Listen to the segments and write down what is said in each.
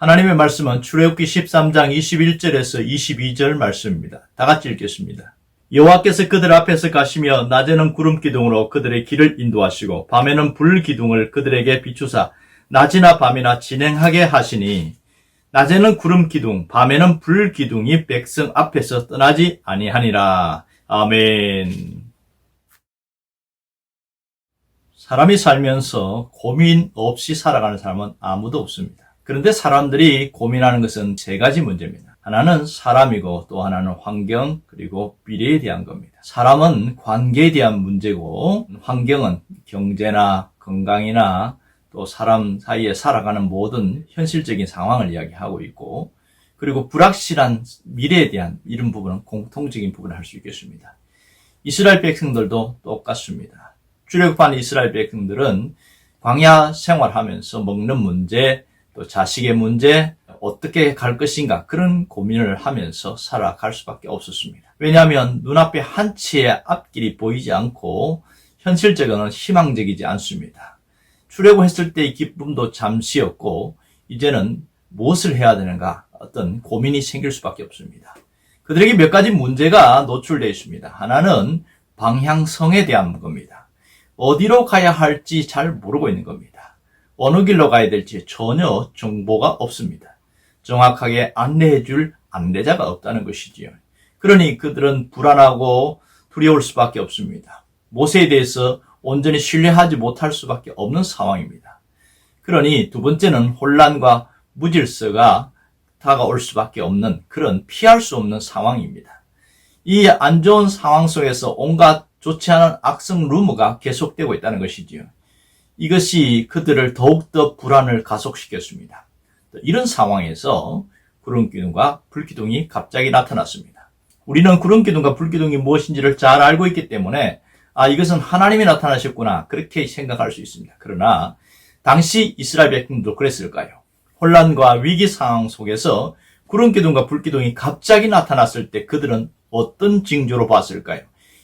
하나님의 말씀은 출애굽기 13장 21절에서 22절 말씀입니다. 다 같이 읽겠습니다. 여호와께서 그들 앞에서 가시며 낮에는 구름 기둥으로 그들의 길을 인도하시고 밤에는 불 기둥을 그들에게 비추사 낮이나 밤이나 진행하게 하시니 낮에는 구름 기둥 밤에는 불 기둥이 백성 앞에서 떠나지 아니하니라. 아멘. 사람이 살면서 고민 없이 살아가는 사람은 아무도 없습니다. 그런데 사람들이 고민하는 것은 세 가지 문제입니다. 하나는 사람이고 또 하나는 환경 그리고 미래에 대한 겁니다. 사람은 관계에 대한 문제고 환경은 경제나 건강이나 또 사람 사이에 살아가는 모든 현실적인 상황을 이야기하고 있고 그리고 불확실한 미래에 대한 이런 부분은 공통적인 부분을 할 수 있겠습니다. 이스라엘 백성들도 똑같습니다. 출애굽한 이스라엘 백성들은 광야 생활하면서 먹는 문제 또 자식의 문제, 어떻게 갈 것인가 그런 고민을 하면서 살아갈 수밖에 없었습니다. 왜냐하면 눈앞에 한치의 앞길이 보이지 않고 현실적으로는 희망적이지 않습니다. 출애굽했을 때의 기쁨도 잠시였고 이제는 무엇을 해야 되는가 어떤 고민이 생길 수밖에 없습니다. 그들에게 몇 가지 문제가 노출되어 있습니다. 하나는 방향성에 대한 겁니다. 어디로 가야 할지 잘 모르고 있는 겁니다. 어느 길로 가야 될지 전혀 정보가 없습니다. 정확하게 안내해 줄 안내자가 없다는 것이지요. 그러니 그들은 불안하고 두려울 수밖에 없습니다. 모세에 대해서 온전히 신뢰하지 못할 수밖에 없는 상황입니다. 그러니 두 번째는 혼란과 무질서가 다가올 수밖에 없는 그런 피할 수 없는 상황입니다. 이 안 좋은 상황 속에서 온갖 좋지 않은 악성 루머가 계속되고 있다는 것이지요. 이것이 그들을 더욱더 불안을 가속시켰습니다. 이런 상황에서 구름기둥과 불기둥이 갑자기 나타났습니다. 우리는 구름기둥과 불기둥이 무엇인지를 잘 알고 있기 때문에 이것은 하나님이 나타나셨구나 그렇게 생각할 수 있습니다. 그러나 당시 이스라엘 백성도 그랬을까요? 혼란과 위기 상황 속에서 구름기둥과 불기둥이 갑자기 나타났을 때 그들은 어떤 징조로 봤을까요?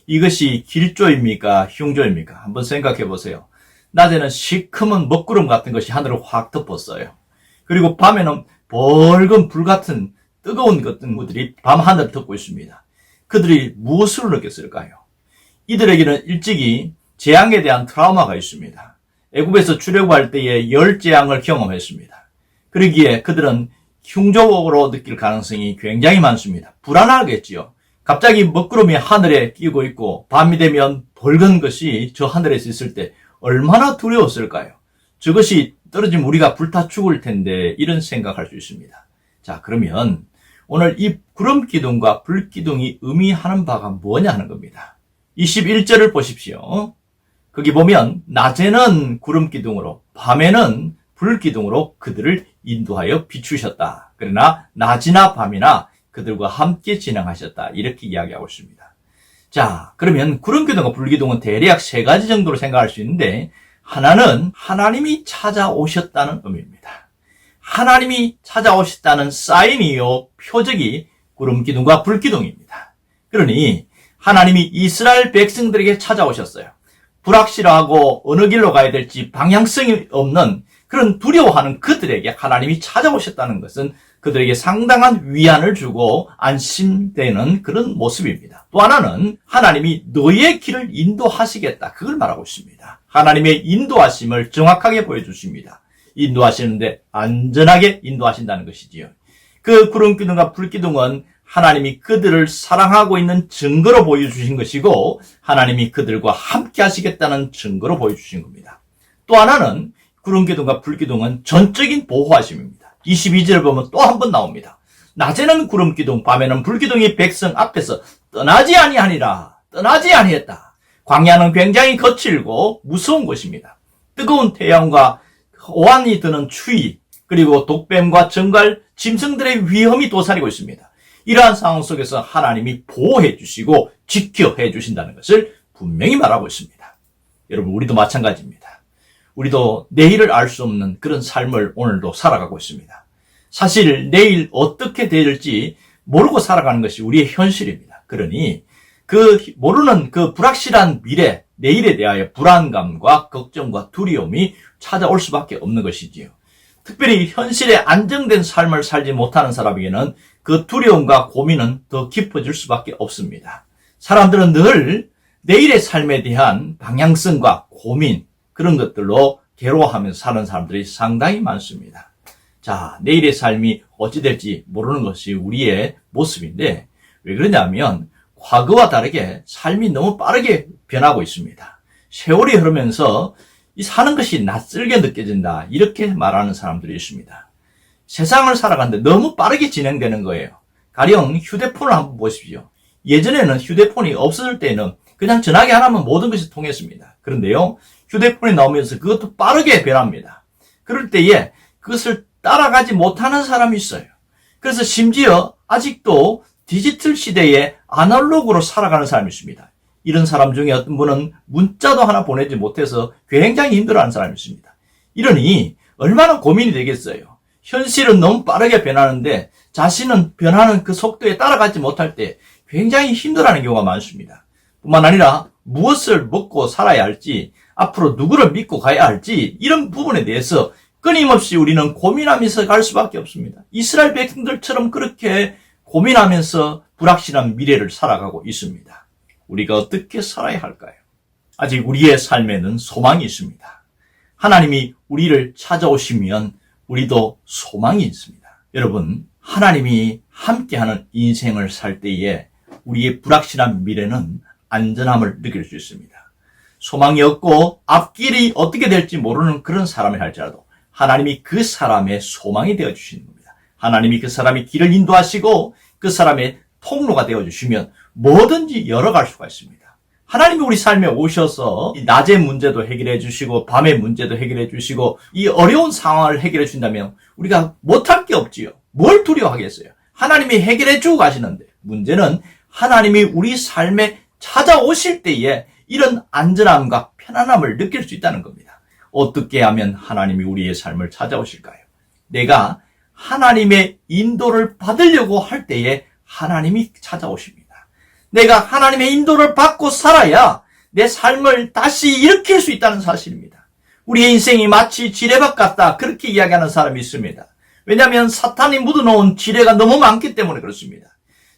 이것이 길조입니까? 흉조입니까? 한번 생각해 보세요. 낮에는 시커먼 먹구름 같은 것이 하늘을 확 덮었어요. 그리고 밤에는 벌건 불 같은 뜨거운 것들이 밤하늘을 덮고 있습니다. 그들이 무엇을 느꼈을까요? 이들에게는 일찍이 재앙에 대한 트라우마가 있습니다. 애굽에서 출애굽할 때에 열 재앙을 경험했습니다. 그러기에 그들은 흉조로 느낄 가능성이 굉장히 많습니다. 불안하겠지요. 갑자기 먹구름이 하늘에 끼고 있고 밤이 되면 벌건 것이 저 하늘에서 있을 때 얼마나 두려웠을까요? 저것이 떨어지면 우리가 불타 죽을 텐데 이런 생각할 수 있습니다. 자, 그러면 오늘 이 구름기둥과 불기둥이 의미하는 바가 뭐냐 하는 겁니다. 21절을 보십시오. 거기 보면 낮에는 구름기둥으로 밤에는 불기둥으로 그들을 인도하여 비추셨다. 그러나 낮이나 밤이나 그들과 함께 진행하셨다. 이렇게 이야기하고 있습니다. 자, 그러면 구름기둥과 불기둥은 대략 세 가지 정도로 생각할 수 있는데 하나는 하나님이 찾아오셨다는 의미입니다. 하나님이 찾아오셨다는 사인이요 표적이 구름기둥과 불기둥입니다. 그러니 하나님이 이스라엘 백성들에게 찾아오셨어요. 불확실하고 어느 길로 가야 될지 방향성이 없는 그런 두려워하는 그들에게 하나님이 찾아오셨다는 것은 그들에게 상당한 위안을 주고 안심되는 그런 모습입니다. 또 하나는 하나님이 너의 길을 인도하시겠다. 그걸 말하고 있습니다. 하나님의 인도하심을 정확하게 보여주십니다. 인도하시는데 안전하게 인도하신다는 것이지요. 그 구름기둥과 불기둥은 하나님이 그들을 사랑하고 있는 증거로 보여주신 것이고 하나님이 그들과 함께 하시겠다는 증거로 보여주신 겁니다. 또 하나는 구름기둥과 불기둥은 전적인 보호하심입니다. 22절을 보면 또 한 번 나옵니다. 낮에는 구름기둥, 밤에는 불기둥이 백성 앞에서 떠나지 아니하니라. 떠나지 아니했다. 광야는 굉장히 거칠고 무서운 곳입니다. 뜨거운 태양과 오한이 드는 추위, 그리고 독뱀과 정갈, 짐승들의 위험이 도사리고 있습니다. 이러한 상황 속에서 하나님이 보호해 주시고 지켜해 주신다는 것을 분명히 말하고 있습니다. 여러분, 우리도 마찬가지입니다. 우리도 내일을 알 수 없는 그런 삶을 오늘도 살아가고 있습니다. 사실 내일 어떻게 될지 모르고 살아가는 것이 우리의 현실입니다. 그러니 그 모르는 그 불확실한 미래, 내일에 대하여 불안감과 걱정과 두려움이 찾아올 수밖에 없는 것이지요. 특별히 현실에 안정된 삶을 살지 못하는 사람에게는 그 두려움과 고민은 더 깊어질 수밖에 없습니다. 사람들은 늘 내일의 삶에 대한 방향성과 고민, 그런 것들로 괴로워하면서 사는 사람들이 상당히 많습니다. 자, 내일의 삶이 어찌 될지 모르는 것이 우리의 모습인데, 왜 그러냐면 과거와 다르게 삶이 너무 빠르게 변하고 있습니다. 세월이 흐르면서 이 사는 것이 낯설게 느껴진다, 이렇게 말하는 사람들이 있습니다. 세상을 살아가는데 너무 빠르게 진행되는 거예요. 가령 휴대폰을 한번 보십시오. 예전에는 휴대폰이 없었을 때는 그냥 전화기 하나면 모든 것이 통했습니다. 그런데요, 휴대폰이 나오면서 그것도 빠르게 변합니다. 그럴 때에 그것을 따라가지 못하는 사람이 있어요. 그래서 심지어 아직도 디지털 시대에 아날로그로 살아가는 사람이 있습니다. 이런 사람 중에 어떤 분은 문자도 하나 보내지 못해서 굉장히 힘들어하는 사람이 있습니다. 이러니 얼마나 고민이 되겠어요. 현실은 너무 빠르게 변하는데 자신은 변하는 그 속도에 따라가지 못할 때 굉장히 힘들어하는 경우가 많습니다. 뿐만 아니라 무엇을 먹고 살아야 할지, 앞으로 누구를 믿고 가야 할지, 이런 부분에 대해서 끊임없이 우리는 고민하면서 갈 수밖에 없습니다. 이스라엘 백성들처럼 그렇게 고민하면서 불확실한 미래를 살아가고 있습니다. 우리가 어떻게 살아야 할까요? 아직 우리의 삶에는 소망이 있습니다. 하나님이 우리를 찾아오시면 우리도 소망이 있습니다. 여러분, 하나님이 함께하는 인생을 살 때에 우리의 불확실한 미래는 안전함을 느낄 수 있습니다. 소망이 없고 앞길이 어떻게 될지 모르는 그런 사람이 할지라도 하나님이 그 사람의 소망이 되어주시는 겁니다. 하나님이 그 사람의 길을 인도하시고 그 사람의 통로가 되어주시면 뭐든지 열어갈 수가 있습니다. 하나님이 우리 삶에 오셔서 낮의 문제도 해결해 주시고 밤의 문제도 해결해 주시고 이 어려운 상황을 해결해 준다면 우리가 못할 게 없지요. 뭘 두려워하겠어요? 하나님이 해결해 주고 가시는데, 문제는 하나님이 우리 삶에 찾아오실 때에 이런 안전함과 편안함을 느낄 수 있다는 겁니다. 어떻게 하면 하나님이 우리의 삶을 찾아오실까요? 내가 하나님의 인도를 받으려고 할 때에 하나님이 찾아오십니다. 내가 하나님의 인도를 받고 살아야 내 삶을 다시 일으킬 수 있다는 사실입니다. 우리의 인생이 마치 지뢰밭 같다, 그렇게 이야기하는 사람이 있습니다. 왜냐하면 사탄이 묻어놓은 지뢰가 너무 많기 때문에 그렇습니다.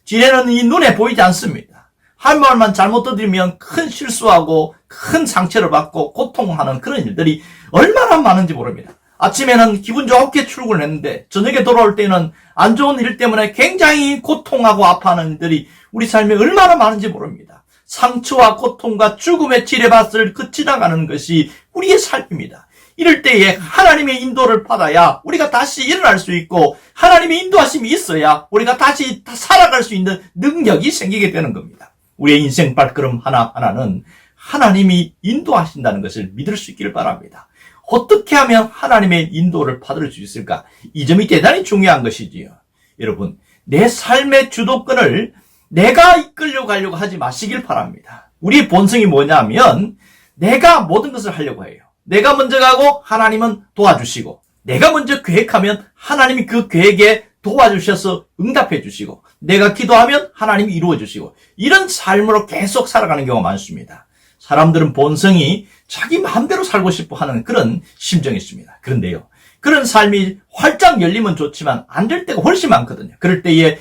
지뢰는 이 눈에 보이지 않습니다. 한 말만 잘못 들으면 큰 실수하고 큰 상처를 받고 고통하는 그런 일들이 얼마나 많은지 모릅니다. 아침에는 기분 좋게 출근을 했는데 저녁에 돌아올 때는 안 좋은 일 때문에 굉장히 고통하고 아파하는 일들이 우리 삶에 얼마나 많은지 모릅니다. 상처와 고통과 죽음의 지뢰밭을 지나가는 것이 우리의 삶입니다. 이럴 때에 하나님의 인도를 받아야 우리가 다시 일어날 수 있고, 하나님의 인도하심이 있어야 우리가 다시 살아갈 수 있는 능력이 생기게 되는 겁니다. 우리의 인생 발걸음 하나하나는 하나님이 인도하신다는 것을 믿을 수 있기를 바랍니다. 어떻게 하면 하나님의 인도를 받을 수 있을까? 이 점이 대단히 중요한 것이지요. 여러분, 내 삶의 주도권을 내가 이끌려 가려고 하지 마시길 바랍니다. 우리의 본성이 뭐냐면 내가 모든 것을 하려고 해요. 내가 먼저 가고 하나님은 도와주시고, 내가 먼저 계획하면 하나님이 그 계획에 도와주셔서 응답해 주시고, 내가 기도하면 하나님이 이루어 주시고, 이런 삶으로 계속 살아가는 경우가 많습니다. 사람들은 본성이 자기 마음대로 살고 싶어 하는 그런 심정이 있습니다. 그런데요, 그런 삶이 활짝 열리면 좋지만 안 될 때가 훨씬 많거든요. 그럴 때에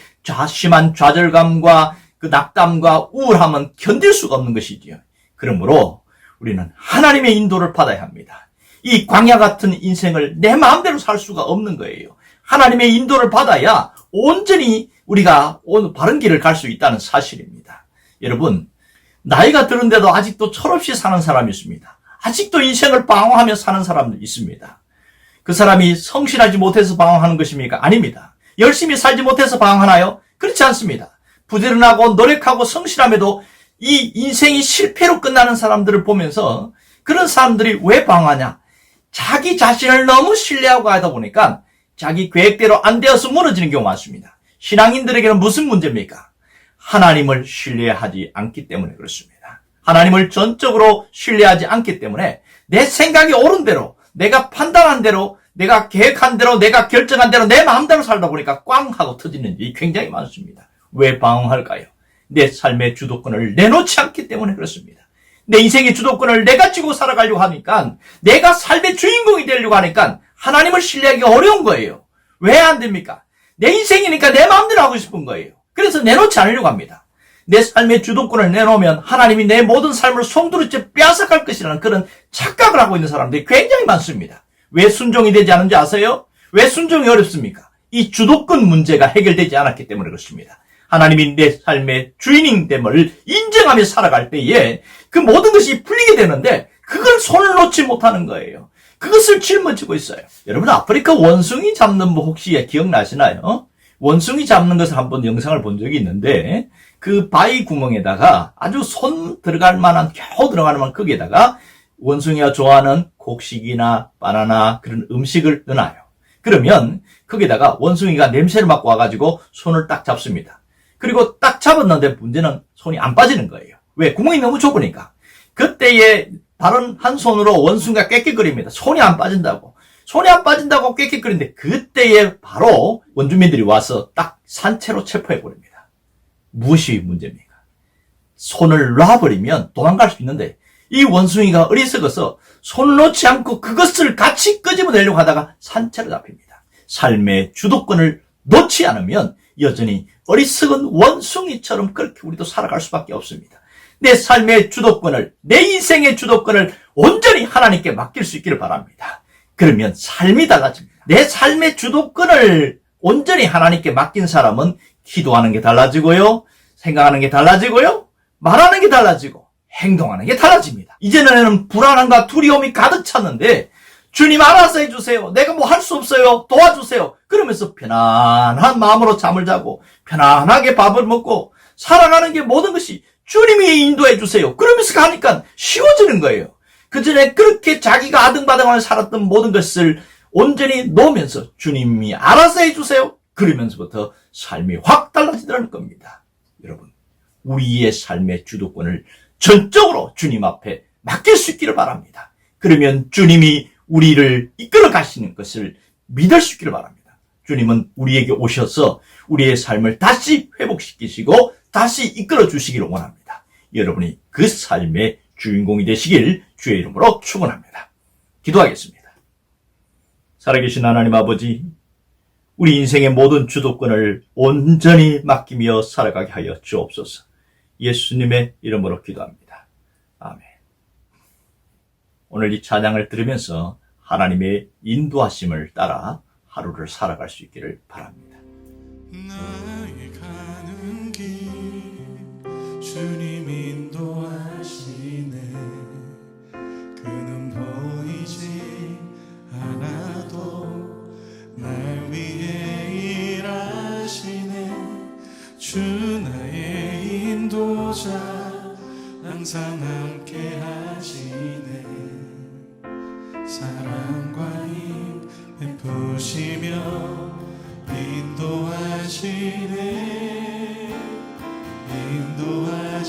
심한 좌절감과 그 낙담과 우울함은 견딜 수가 없는 것이지요. 그러므로 우리는 하나님의 인도를 받아야 합니다. 이 광야 같은 인생을 내 마음대로 살 수가 없는 거예요. 하나님의 인도를 받아야 온전히 우리가 바른 길을 갈 수 있다는 사실입니다. 여러분, 나이가 들은데도 아직도 철없이 사는 사람이 있습니다. 아직도 인생을 방황하며 사는 사람도 있습니다. 그 사람이 성실하지 못해서 방황하는 것입니까? 아닙니다. 열심히 살지 못해서 방황하나요? 그렇지 않습니다. 부지런하고 노력하고 성실함에도 이 인생이 실패로 끝나는 사람들을 보면서 그런 사람들이 왜 방황하냐? 자기 자신을 너무 신뢰하고 하다 보니까 자기 계획대로 안 되어서 무너지는 경우가 많습니다. 신앙인들에게는 무슨 문제입니까? 하나님을 신뢰하지 않기 때문에 그렇습니다. 하나님을 전적으로 신뢰하지 않기 때문에 내 생각이 옳은 대로, 내가 판단한 대로, 내가 계획한 대로, 내가 결정한 대로 내 마음대로 살다 보니까 꽝 하고 터지는 일이 굉장히 많습니다. 왜 방황할까요? 내 삶의 주도권을 내놓지 않기 때문에 그렇습니다. 내 인생의 주도권을 내가 쥐고 살아가려고 하니까, 내가 삶의 주인공이 되려고 하니까 하나님을 신뢰하기 어려운 거예요. 왜 안 됩니까? 내 인생이니까 내 마음대로 하고 싶은 거예요. 그래서 내놓지 않으려고 합니다. 내 삶의 주도권을 내놓으면 하나님이 내 모든 삶을 송두리째 빼앗아갈 것이라는 그런 착각을 하고 있는 사람들이 굉장히 많습니다. 왜 순종이 되지 않은지 아세요? 왜 순종이 어렵습니까? 이 주도권 문제가 해결되지 않았기 때문에 그렇습니다. 하나님이 내 삶의 주인임됨을 인정하며 살아갈 때에 그 모든 것이 풀리게 되는데 그걸 손을 놓지 못하는 거예요. 그것을 짊어지고 있어요. 여러분, 아프리카 원숭이 잡는 법 혹시 기억나시나요? 원숭이 잡는 것을 한번 영상을 본 적이 있는데 그 바위 구멍에다가 아주 손 들어갈 만한, 겨우 들어갈 만한 거기에다가 원숭이가 좋아하는 곡식이나 바나나 그런 음식을 넣어요. 그러면 거기다가 원숭이가 냄새를 맡고 와가지고 손을 딱 잡습니다. 그리고 딱 잡았는데 문제는 손이 안 빠지는 거예요. 왜? 구멍이 너무 좁으니까. 그때에 다른 한 손으로 원숭이가 깨끗거립니다. 손이 안 빠진다고. 손이 안 빠진다고 깨끗거리는데 그때에 바로 원주민들이 와서 딱 산채로 체포해버립니다. 무엇이 문제입니까? 손을 놔버리면 도망갈 수 있는데 이 원숭이가 어리석어서 손을 놓지 않고 그것을 같이 끄집어내려고 하다가 산채로 잡힙니다. 삶의 주도권을 놓지 않으면 여전히 어리석은 원숭이처럼 그렇게 우리도 살아갈 수밖에 없습니다. 내 삶의 주도권을, 내 인생의 주도권을 온전히 하나님께 맡길 수 있기를 바랍니다. 그러면 삶이 달라집니다. 내 삶의 주도권을 온전히 하나님께 맡긴 사람은 기도하는 게 달라지고요, 생각하는 게 달라지고요, 말하는 게 달라지고 행동하는 게 달라집니다. 이제는 불안함과 두려움이 가득 찼는데 주님 알아서 해주세요. 내가 뭐 할 수 없어요. 도와주세요. 그러면서 편안한 마음으로 잠을 자고 편안하게 밥을 먹고 살아가는 게 모든 것이 주님이 인도해 주세요. 그러면서 가니까 쉬워지는 거예요. 그전에 그렇게 자기가 아등바등하며 살았던 모든 것을 온전히 놓으면서 주님이 알아서 해주세요. 그러면서부터 삶이 확 달라지더라는 겁니다. 여러분, 우리의 삶의 주도권을 전적으로 주님 앞에 맡길 수 있기를 바랍니다. 그러면 주님이 우리를 이끌어 가시는 것을 믿을 수 있기를 바랍니다. 주님은 우리에게 오셔서 우리의 삶을 다시 회복시키시고 다시 이끌어 주시기를 원합니다. 여러분이 그 삶의 주인공이 되시길 주의 이름으로 축원합니다. 기도하겠습니다. 살아계신 하나님 아버지, 우리 인생의 모든 주도권을 온전히 맡기며 살아가게 하여 주옵소서. 예수님의 이름으로 기도합니다. 아멘. 오늘 이 찬양을 들으면서 하나님의 인도하심을 따라 하루를 살아갈 수 있기를 바랍니다. 나의 가는 길 주님 인도하시네. 그는 보이지 않아도 날 위해 일하시네. 주 나의 인도자 항상 함께 하시네. 사랑과 힘 베푸시며 인도하시네.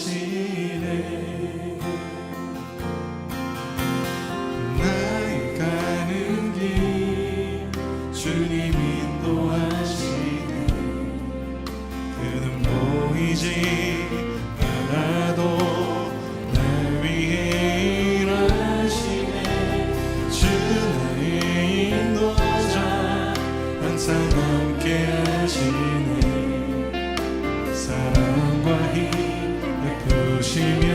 인도하시네. 나의 가는 길 주님 인도하시네. 그는 보이지 않아도 날 위해 일하시네. 주 나의 인도자 항상 함께 하시네. 사랑과 힘 베푸시며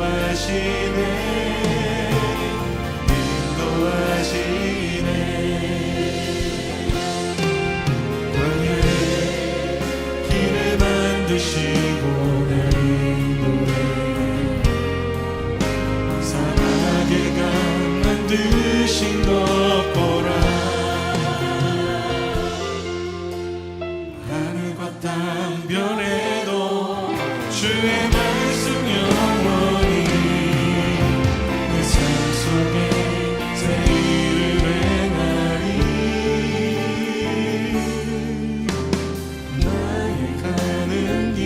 인도하시네. 인도하시네. 광야의 길을 만드시고 날 인도해. 사막의 강 만드신 것 보라. 하늘과 땅 변해도 주의 말씀 영원히 내 삶 속에 새 일을 행하리. 나의 가는 길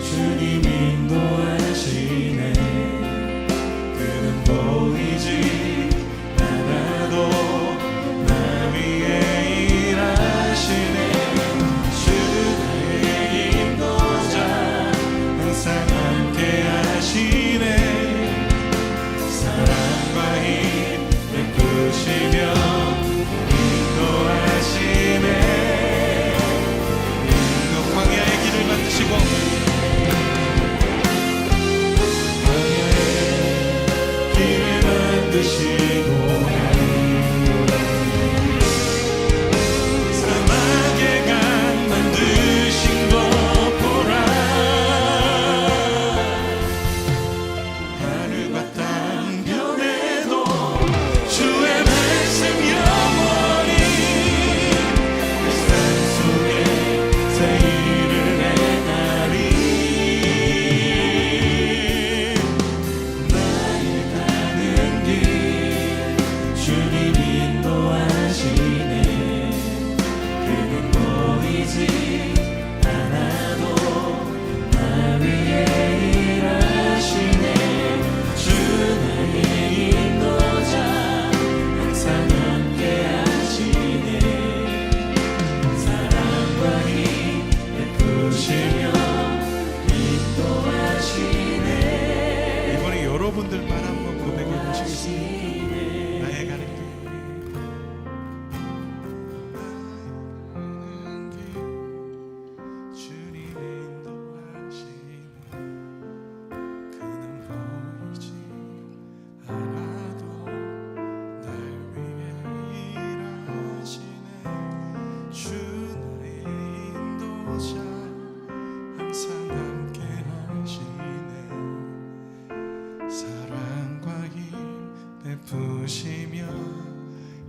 주님 인도하시네. 그는 보이지 않아도 나 위해 일하시네. 주 나의 인도자 항상 함께 하시네. 사랑과 힘 이끄시고 사막의 강 만드신 것 보라 하늘과 땅 변해도 주의 말씀 영원히 그 산 속에 새 일을 행하리 나의 가는 길 주님 인도하시네 그는 보이지 않아도 나 위에 일하시네 주 나의 인도자 항상 함께 하시네 사랑과 힘 베푸시며 인도하시네 이번에 여러분들만 한번 고백해 보시겠습니까? 나의 가는 길 주님 인도하시네 그는 보이지 않아도 날 위해 일하시네 주 나의 인도자 항상 함께 하시네 사랑과 힘 베푸시며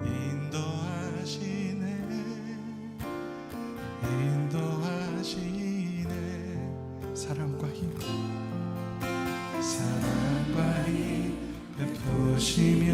인도하시네 인도하시네 사랑과 힘 베푸시며